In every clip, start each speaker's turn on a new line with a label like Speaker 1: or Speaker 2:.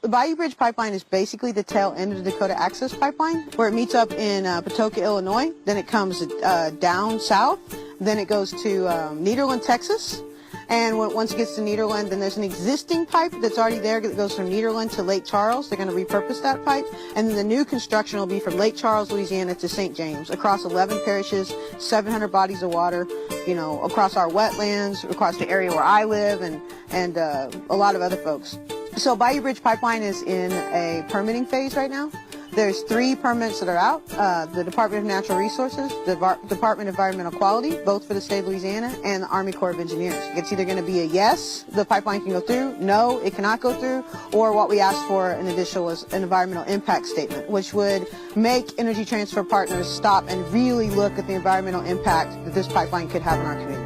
Speaker 1: The Bayou Bridge Pipeline is basically the tail end of the Dakota Access Pipeline, where it meets up in Patoka, Illinois. Then it comes down south. Then it goes to Nederland, Texas. And once it gets to Nederland, then there's an existing pipe that's already there that goes from Nederland to Lake Charles. They're going to repurpose that pipe. And then the new construction will be from Lake Charles, Louisiana to St. James, across 11 parishes, 700 bodies of water, you know, across our wetlands, across the area where I live, and a lot of other folks. So Bayou Bridge Pipeline is in a permitting phase right now. There's 3 permits that are out, the Department of Natural Resources, the Department of Environmental Quality, both for the state of Louisiana, and the Army Corps of Engineers. It's either going to be a yes, the pipeline can go through, no, it cannot go through, or what we asked for in addition was an environmental impact statement, which would make Energy Transfer Partners stop and really look at the environmental impact that this pipeline could have in our community.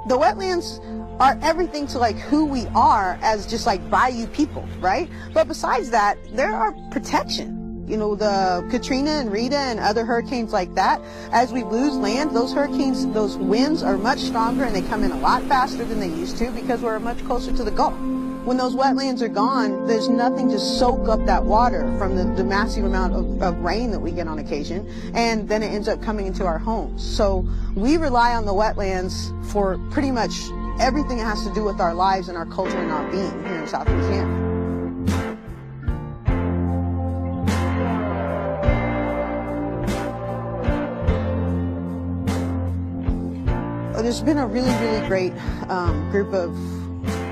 Speaker 1: The wetlands are everything to like who we are as just like bayou people, right? But besides that, there are protection. You know, the Katrina and Rita and other hurricanes like that, as we lose land, those hurricanes, those winds are much stronger and they come in a lot faster than they used to because we're much closer to the Gulf. When those wetlands are gone, there's nothing to soak up that water from the massive amount of rain that we get on occasion, and then it ends up coming into our homes. So we rely on the wetlands for pretty much everything that has to do with our lives and our culture and our being here in South Louisiana. There's been a really, really great group of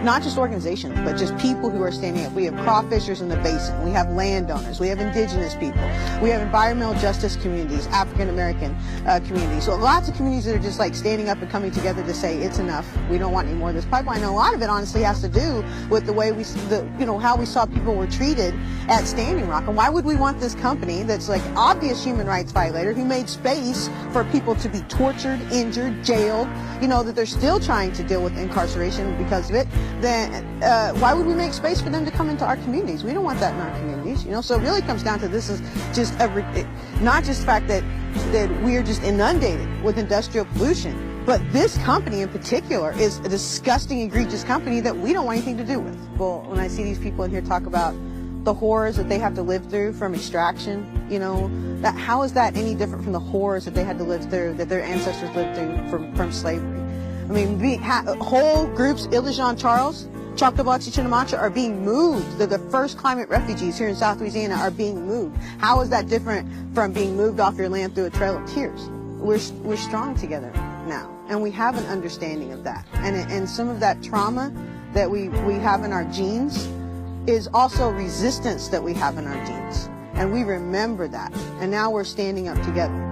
Speaker 1: not just organizations, but just people who are standing up. We have crawfishers in the basin. We have landowners. We have indigenous people. We have environmental justice communities, African-American communities. So lots of communities that are just like standing up and coming together to say it's enough. We don't want any more of this pipeline. And a lot of it honestly has to do with the way how we saw people were treated at Standing Rock. And why would we want this company that's like obvious human rights violator who made space for people to be tortured, injured, jailed, you know, that they're still trying to deal with incarceration because of it, then why would we make space for them to come into our communities? We don't want that in our communities, you know. So it really comes down to this is just not just the fact that we're just inundated with industrial pollution, but this company in particular is a disgusting, egregious company that we don't want anything to do with. Well, when I see these people in here talk about the horrors that they have to live through from extraction, you know, how is that any different from the horrors that they had to live through, that their ancestors lived through from slavery? I mean, whole groups, Ile-de-Jean Charles, Choctawhatchee, Chitimacha are being moved. They're the first climate refugees here in South Louisiana are being moved. How is that different from being moved off your land through a trail of tears? We're strong together now, and we have an understanding of that. And some of that trauma that we have in our genes is also resistance that we have in our genes. And we remember that. And now we're standing up together.